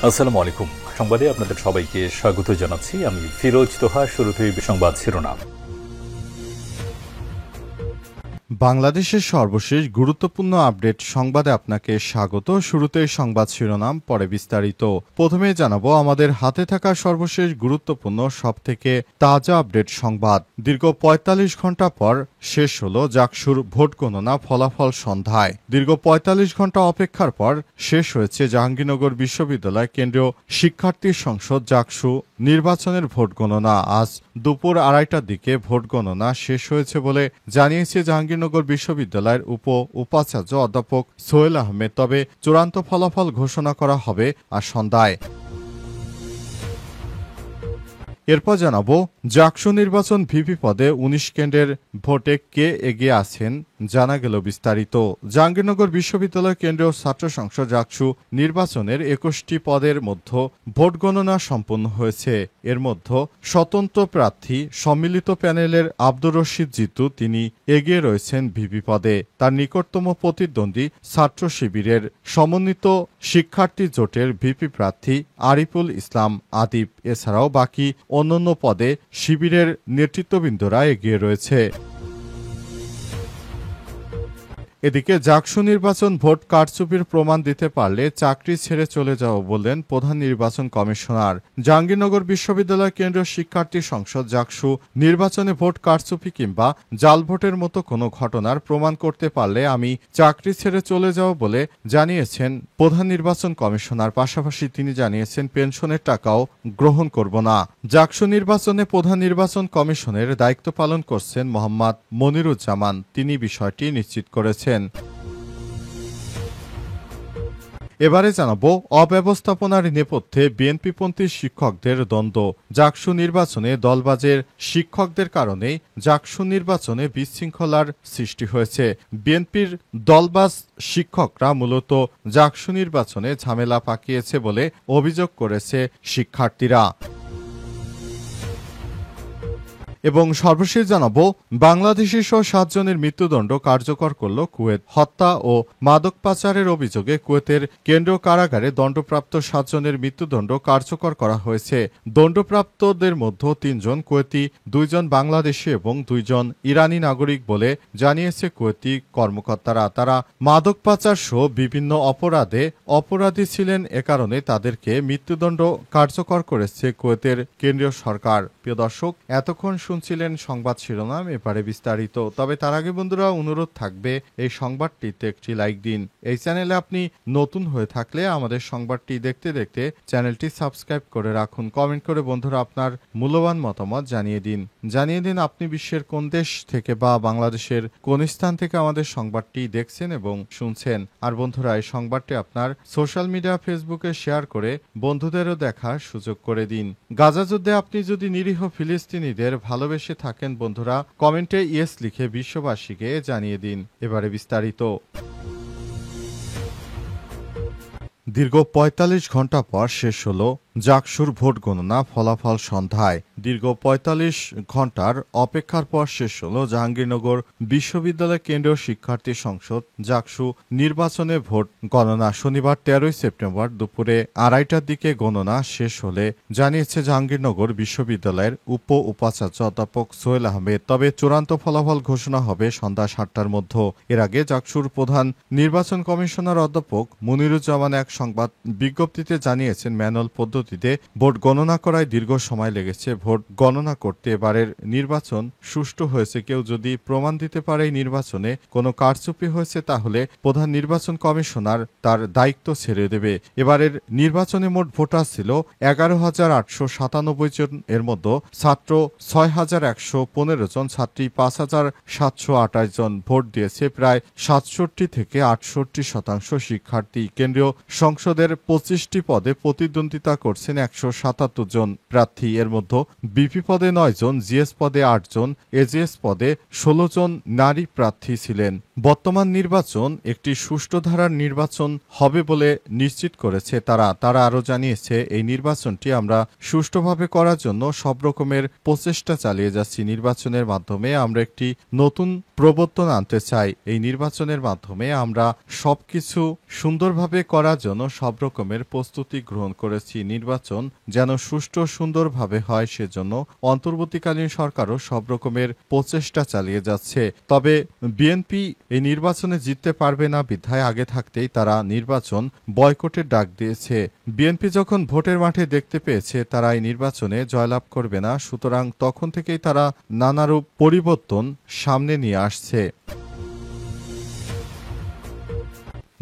আসসালামু আলাইকুম। সংবাদে আপনাদের সবাইকে স্বাগত জানাচ্ছি। আমি ফিরোজ তোহা। শুরুতেই সংবাদ শিরোনাম। বাংলাদেশের সর্বশেষ গুরুত্বপূর্ণ আপডেট সংবাদে আপনাকে স্বাগত। শুরুতেই সংবাদ শিরোনাম, পরে বিস্তারিত। প্রথমে জানাবো আমাদের হাতে থাকা সর্বশেষ গুরুত্বপূর্ণ সবথেকে তাজা আপডেট সংবাদ। দীর্ঘ ৪৫ ঘন্টা পর শেষ হলো জাকসুর ভোট গণনা ফলাফল সন্ধ্যায়। দীর্ঘ ৪৫ ঘন্টা অপেক্ষার পর শেষ হয়েছে জাহাঙ্গীরনগর বিশ্ববিদ্যালয় কেন্দ্রীয় শিক্ষার্থী সংসদ জাকসু নির্বাচনের ভোট গণনা। আজ দুপুর ২:৩০টার দিকে ভোট গণনা শেষ হয়েছে বলে জানিয়েছে জাহাঙ্গীরনগর বিশ্ববিদ্যালয়ের উপাচার্য অধ্যাপক সোহেল আহমেদ। তবে চূড়ান্ত ফলাফল ঘোষণা করা হবে আজ সন্ধ্যায়। এরপর জানাবো জাকসু নির্বাচন ভিপি পদে ১৯ কেন্দ্রের ভোটে কে এগিয়ে আছেন জানা গেল বিস্তারিত। জাহাঙ্গীরনগর বিশ্ববিদ্যালয় কেন্দ্রীয় ছাত্র সংসদ জাকসু নির্বাচনের ২১টি পদের মধ্যে ভোট গণনা সম্পন্ন হয়েছে। এর মধ্যে স্বতন্ত্র প্রার্থী সম্মিলিত প্যানেলের আব্দুর রশিদ জিতু তিনি এগিয়ে রয়েছেন ভিপি পদে। তার নিকটতম প্রতিদ্বন্দ্বী ছাত্র শিবিরের সমন্বিত শিক্ষার্থী জোটের ভিপি প্রার্থী আরিফুল ইসলাম আদিব। এছাড়াও বাকি অন্যান্য পদে শিবিরের নেতৃত্ববৃন্দরা এগিয়ে রয়েছে। এদিকে জাকসু নির্বাচন ভোট কারচুপির প্রমাণ দিতে পারলে চাকরি ছেড়ে চলে যাব বললেন প্রধান নির্বাচন কমিশনার। জাহাঙ্গীরনগর বিশ্ববিদ্যালয় কেন্দ্রীয় শিক্ষার্থী সংসদ জাকসু নির্বাচনে ভোট কারচুপি কিংবা জাল ভোটের মতো কোনো ঘটনার প্রমাণ করতে পারলে আমি চাকরি ছেড়ে চলে যাব বলে জানিয়েছেন প্রধান নির্বাচন কমিশনার। পাশাপাশি তিনি জানিয়েছেন পেনশনের টাকাও গ্রহণ করব না। জাকসু নির্বাচনে প্রধান নির্বাচন কমিশনের দায়িত্ব পালন করছেন মোহাম্মদ মনিরুজ্জামান। তিনি বিষয়টি নিশ্চিত করেছেন। এবারে জানাবো অব্যবস্থাপনার নেপথ্যে বিএনপিপন্থী শিক্ষকদের দ্বন্দ্ব। জাকসু নির্বাচনে দলবাজের শিক্ষকদের কারণেই জাকসু নির্বাচনে বিশৃঙ্খলার সৃষ্টি হয়েছে। বিএনপির দলবাজ শিক্ষকরা মূলত জাকসু নির্বাচনে ঝামেলা পাকিয়েছে বলে অভিযোগ করেছে শিক্ষার্থীরা। এবং সর্বশেষ জানাবো বাংলাদেশি সহ ৭ জনের মৃত্যুদণ্ড কার্যকর করল কুয়েত। হত্যা ও মাদক পাচারের অভিযোগে কুয়েতের কেন্দ্রীয় কারাগারে দণ্ডপ্রাপ্ত ৭ জনের মৃত্যুদণ্ড কার্যকর করা হয়েছে। দণ্ডপ্রাপ্তদের মধ্যে ৩ জন কুয়েতি, ২ জন বাংলাদেশি এবং ২ জন ইরানি নাগরিক বলে জানিয়েছে কুয়েতি কর্মকর্তারা। তারা মাদক পাচার সহ বিভিন্ন অপরাধে অপরাধী ছিলেন। এ কারণে তাদেরকে মৃত্যুদণ্ড কার্যকর করেছে কুয়েতের কেন্দ্রীয় সরকার। প্রিয় দর্শক, এতক্ষণ শুনছিলেন সংবাদ শিরোনাম, এবারে বিস্তারিত। তবে তার আগে বন্ধুরা অনুরোধ থাকবে এই সংবাদটিতে একটি লাইক দিন। এই চ্যানেলে আপনি নতুন হয়ে থাকলে আমাদের সংবাদটি দেখতে দেখতে চ্যানেলটি সাবস্ক্রাইব করে রাখুন। কমেন্ট করে বন্ধুরা আপনার মূল্যবান মতামত জানিয়ে দিন আপনি বিশ্বের কোন দেশ থেকে বা বাংলাদেশের কোন স্থান থেকে আমাদের সংবাদটি দেখছেন এবং শুনছেন। আর বন্ধুরা এই সংবাদটি আপনার সোশ্যাল মিডিয়া ফেসবুকে শেয়ার করে বন্ধুদেরও দেখার সুযোগ করে দিন। গাজা যুদ্ধে আপনি যদি নিরীহ ফিলিস্তিনিদের ভালোবেসে থাকেন বন্ধুরা কমেন্টে ইয়েস লিখে বিশ্ববাসীকে জানিয়ে দিন। এবারে বিস্তারিত। দীর্ঘ ৪৫ ঘন্টা পর শেষ হলো জাকসুর ভোট গণনা ফলাফল সন্ধ্যায়। দীর্ঘ ৪৫ ঘন্টার অপেক্ষার পর শেষ হল জাহাঙ্গীরনগর বিশ্ববিদ্যালয় কেন্দ্রীয় শিক্ষার্থী সংসদ জাকসু নির্বাচনে ভোট গণনা। শনিবার ১৩ সেপ্টেম্বর দুপুরে ২:৩০টার দিকে গণনা শেষ হলে জানিয়েছে জাহাঙ্গীরনগর বিশ্ববিদ্যালয়ের উপাচার্য অধ্যাপক সোহেল আহমেদ। তবে চূড়ান্ত ফলাফল ঘোষণা হবে সন্ধ্যা ৭টার মধ্যে। এর আগে জাকসুর প্রধান নির্বাচন কমিশনার অধ্যাপক মনিরুজ্জামান এক সংবাদ বিজ্ঞপ্তিতে জানিয়েছেন ম্যানুয়াল পদ্ধতিতে ভোট গণনা করায় দীর্ঘ সময় লেগেছে। ভোট গণনা করতে এবারের নির্বাচন সুষ্ঠু হয়েছে। কেউ যদি প্রমাণ দিতে পারে এই নির্বাচনে কোনো কারচুপি হয়েছে তাহলে প্রধান নির্বাচন কমিশনার তার দায়িত্ব ছেড়ে দেবে। এবারের নির্বাচনে মোট ভোটার ছিল ১১,৮৯৭ জন। এর মধ্যে ছাত্র ৬,১১৫ জন, ছাত্রী ৫,৭২৮ জন। ভোট দিয়েছে প্রায় ৬৭ থেকে ৬৮% শিক্ষার্থী। কেন্দ্রীয় সংসদের ২৫টি পদে প্রতিদ্বন্দ্বিতা করছেন ১৭৭ জন প্রার্থী। এর মধ্যে বিপি পদে 9 জন, জিএস পদে 8 জন, এজিএস পদে 16 জন নারী প্রার্থী ছিলেন। বর্তমান নির্বাচন একটি সুষ্ঠু ধারার নির্বাচন হবে বলে নিশ্চিত করেছে তারা আরও জানিয়েছে, এই নির্বাচনটি আমরা সুষ্ঠুভাবে করার জন্য সব রকমের প্রচেষ্টা চালিয়ে যাচ্ছি। নির্বাচনের মাধ্যমে আমরা একটি নতুন প্রবর্তন আনতে চাই। এই নির্বাচনের মাধ্যমে আমরা সবকিছু সুন্দরভাবে করার জন্য সব রকমের প্রস্তুতি গ্রহণ করেছি। নির্বাচন যেন সুষ্ঠু সুন্দরভাবে হয় সেজন্য অন্তর্বর্তীকালীন সরকারও সব রকমের প্রচেষ্টা চালিয়ে যাচ্ছে। তবে বিএনপি এই নির্বাচনে জিততে পারবে না বিধায় আগে থাকতেই তারা নির্বাচন বয়কটের ডাক দিয়েছে। বিএনপি যখন ভোটের মাঠে দেখতে পেয়েছে তারা এই নির্বাচনে জয়লাভ করবে না, সুতরাং তখন থেকেই তারা নানারূপ পরিবর্তন সামনে নিয়ে আসছে।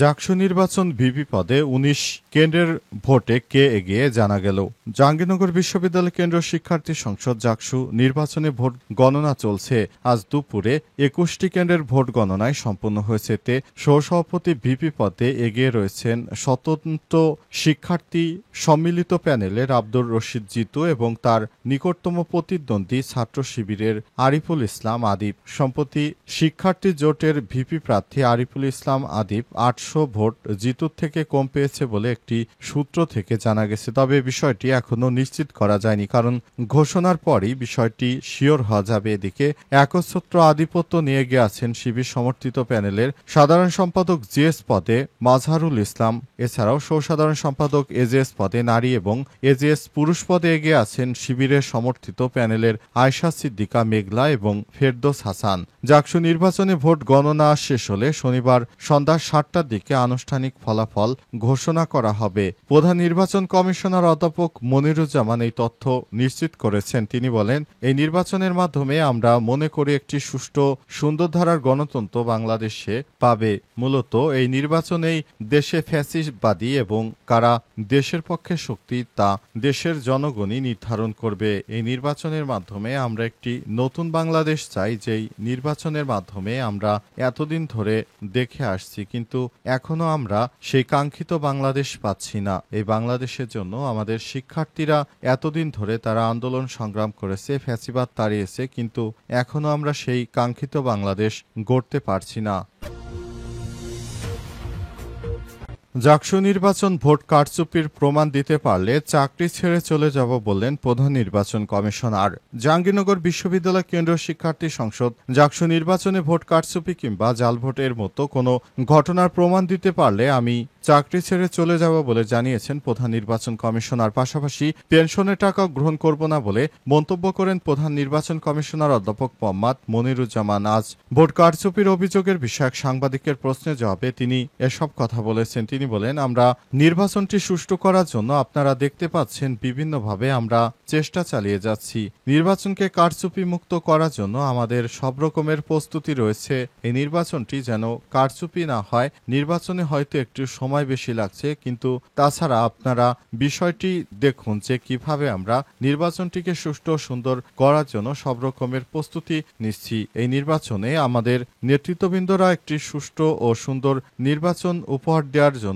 জাকসু নির্বাচন ভিপি পদে 19 কেন্দ্রের ভোটে কে এগিয়ে জানা গেল। জাহাঙ্গীরনগর বিশ্ববিদ্যালয় কেন্দ্রীয় শিক্ষার্থী সংসদ জাকসু নির্বাচনে ভোট গণনা চলছে। আজ দুপুরে 21টি কেন্দ্রের ভোট গণনায় সম্পন্ন হয়েছে। তে সহসভাপতি ভিপি পদে এগিয়ে রয়েছেন স্বতন্ত্র শিক্ষার্থী সম্মিলিত প্যানেলের আব্দুর রশিদ জিতু এবং তার নিকটতম প্রতিদ্বন্দ্বী ছাত্র শিবিরের আরিফুল ইসলাম আদিব। সম্প্রতি শিক্ষার্থী জোটের ভিপি প্রার্থী আরিফুল ইসলাম আদিব 800 ভোট জিতুর থেকে কম পেয়েছে বলে একটি সূত্র থেকে জানা গেছে। তবে বিষয়টি এখনো নিশ্চিত করা যায়নি, কারণ ঘোষণার পরই বিষয়টি শিওর হওয়া যাবে। এদিকে একচ্ছত্র আধিপত্য নিয়ে গিয়ে আছেন শিবির সমর্থিত প্যানেলের সাধারণ সম্পাদক জিএস পদে মাজহারুল ইসলাম, এছাড়াও সহসাধারণ সম্পাদক এজিএস পদে নারী এবং এজিএস পুরুষ পদে এগিয়ে আছেন শিবিরের সমর্থিত প্যানেলের আয়শা সিদ্দিকা মেঘলা এবং ফেরদৌস হাসান। জাকসু নির্বাচনে ভোট গণনা শেষ হলে শনিবার সন্ধ্যা 7টার দিকে আনুষ্ঠানিক ফলাফল ঘোষণা করা হবে। প্রধান নির্বাচন কমিশনার অধ্যাপক মনিরুজ্জামান এই তথ্য নিশ্চিত করেছেন। তিনি বলেন, এই নির্বাচনের মাধ্যমে আমরা মনে করি একটি সুষ্ঠু সুন্দর ধারার গণতন্ত্র বাংলাদেশে পাবে। মূলত এই নির্বাচনেই দেশে ফ্যাসিবাদী এবং কারা দেশের পক্ষে শক্তি তা দেশের জনগণই নির্ধারণ করবে। এই নির্বাচনের মাধ্যমে আমরা একটি নতুন বাংলাদেশ চাই, যেই নির্বাচনের মাধ্যমে আমরা এতদিন ধরে দেখে আসছি, কিন্তু এখনো আমরা সেই কাঙ্ক্ষিত বাংলাদেশ পাচ্ছি না। এই বাংলাদেশের জন্য আমাদের শিক্ষার্থীরা এতদিন ধরে তারা আন্দোলন সংগ্রাম করেছে, ফ্যাসিবাদ তাড়িয়েছে, কিন্তু এখনো আমরা সেই কাঙ্ক্ষিত বাংলাদেশ গড়তে পারছি না। জাকসু নির্বাচন ভোট কারচুপির প্রমাণ দিতে পারলে চাকরি ছেড়ে চলে যাব বললেন প্রধান নির্বাচন কমিশনার। জাহাঙ্গীরনগর বিশ্ববিদ্যালয় কেন্দ্রীয় শিক্ষার্থী সংসদ জাকসু নির্বাচনে ভোট কারচুপি কিংবা জাল ভোটের মতো কোনো ঘটনার প্রমাণ দিতে পারলে আমি চাকরি ছেড়ে চলে যাব বলে জানিয়েছেন প্রধান নির্বাচন কমিশনার। পাশাপাশি পেনশনের টাকা গ্রহণ করব না বলে মন্তব্য করেন প্রধান নির্বাচন কমিশনার অধ্যাপক মোহাম্মদ মনিরুজ্জামান। আজ ভোট কারচুপির অভিযোগের বিষয়ক সাংবাদিকের প্রশ্নের জবাবে তিনি এসব কথা বলেছেন। তিনি বলেন, আমরা নির্বাচনটি সুষ্ঠু করার জন্য আপনারা দেখতে পাচ্ছেন বিভিন্নভাবে আমরা চেষ্টা চালিয়ে যাচ্ছি। নির্বাচনকে কারচুপি মুক্ত করার জন্য আমাদের সব রকমের প্রস্তুতি রয়েছে। এই নির্বাচনটি যেন কারচুপি না হয়। নির্বাচনে হয়তো একটু সময় বেশি লাগছে, কিন্তু তাছাড়া আপনারা বিষয়টি দেখুন যে কিভাবে আমরা নির্বাচনটিকে সুষ্ঠু ও সুন্দর করার জন্য সব রকমের প্রস্তুতি নিচ্ছি। এই নির্বাচনে আমাদের নেতৃত্ববৃন্দরা একটি সুষ্ঠু ও সুন্দর নির্বাচন উপহার দেওয়ার জন্য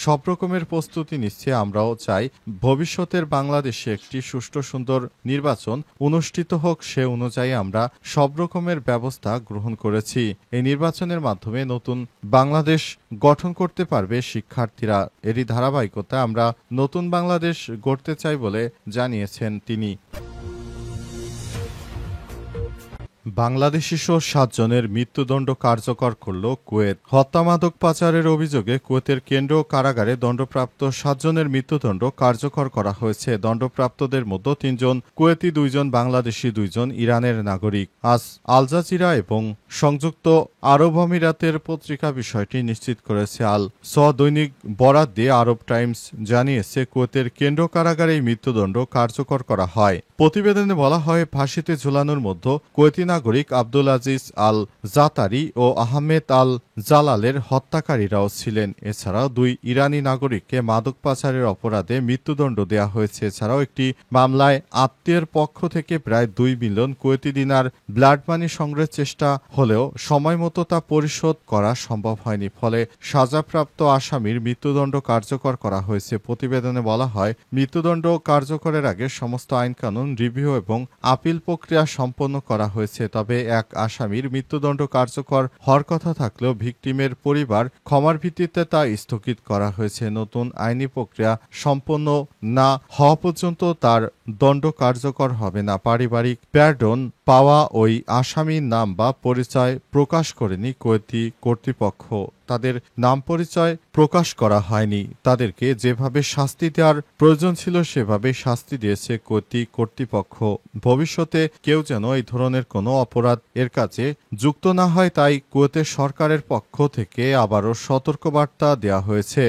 সব রকমের প্রস্তুতি নিচ্ছে। আমরাও চাই ভবিষ্যতের বাংলাদেশে একটি সুষ্ঠু সুন্দর নির্বাচন অনুষ্ঠিত হোক, সে অনুযায়ী আমরা সব রকমের ব্যবস্থা গ্রহণ করেছি। এই নির্বাচনের মাধ্যমে নতুন বাংলাদেশ গঠন করতে পারবে শিক্ষার্থীরা। এরই ধারাবাহিকতায় আমরা নতুন বাংলাদেশ গড়তে চাই বলে জানিয়েছেন তিনি। বাংলাদেশি সহ 7 জনের মৃত্যুদণ্ড কার্যকর করল কুয়েত। হত্যা মাদক পাচারের অভিযোগে কুয়েতের কেন্দ্রীয় কারাগারে দণ্ডপ্রাপ্ত 7 জনের মৃত্যুদণ্ড কার্যকর করা হয়েছে। দণ্ডপ্রাপ্তদের মধ্যে 3 জন কুয়েতি, 2 জন বাংলাদেশি, 2 জন ইরানের নাগরিক। আজ আল জাজিরা এবং সংযুক্ত আরব আমিরাতের পত্রিকা বিষয়টি নিশ্চিত করেছে। আল স দৈনিক বরাত দিয়ে আরব টাইমস জানিয়েছে, কুয়েতের কেন্দ্রীয় কারাগারে এই মৃত্যুদণ্ড কার্যকর করা হয়। প্রতিবেদনে বলা হয়, ফাঁসিতে ঝুলানোর মধ্যে কুয়েতি নাগরিক আব্দুল আজিজ আল জাতারি ও আহমেদ আল জালালের হত্যাকারীরাও ছিলেন। এছাড়াও 2 ইরানি নাগরিককে মাদক পাচারের অপরাধে মৃত্যুদণ্ড দেওয়া হয়েছে। এছাড়াও একটি মামলায় আত্মীয়ের পক্ষ থেকে প্রায় 2 মিলিয়ন কুয়েতি দিনার ব্লাড মানি সংগ্রহের চেষ্টা হলেও সময়মতো তা পরিশোধ করা সম্ভব হয়নি। ফলে সাজাপ্রাপ্ত আসামির মৃত্যুদণ্ড কার্যকর করা হয়েছে। প্রতিবেদনে বলা হয়, মৃত্যুদণ্ড কার্যকরের আগে সমস্ত আইনকানুন রিভিউ এবং আপিল প্রক্রিয়া সম্পন্ন করা হয়েছে। তবে এক আসামির মৃত্যুদণ্ড কার্যকর হওয়ার কথা থাকলেও ভিকটিমের পরিবার ক্ষমার ভিত্তিতে তা স্থগিত করা হয়েছে। নতুন আইনি প্রক্রিয়া সম্পন্ন না হওয়া পর্যন্ত তার দণ্ড কার্যকর হবে না। পারিবারিক প্যারডন পাওয়া ওই আসামির নাম বা পরিচয় প্রকাশ করেনি কুয়েতি কর্তৃপক্ষ। তাদের নাম পরিচয় প্রকাশ করা হয়নি। তাদেরকে যেভাবে শাস্তি দেওয়ার প্রয়োজন ছিল সেভাবে শাস্তি দিয়েছে কুয়েতি কর্তৃপক্ষ। ভবিষ্যতে কেউ যেন এই ধরনের কোনো অপরাধ এর কাছে যুক্ত না হয়, তাই কুয়েতের সরকারের পক্ষ থেকে আবারও সতর্কবার্তা দেওয়া হয়েছে।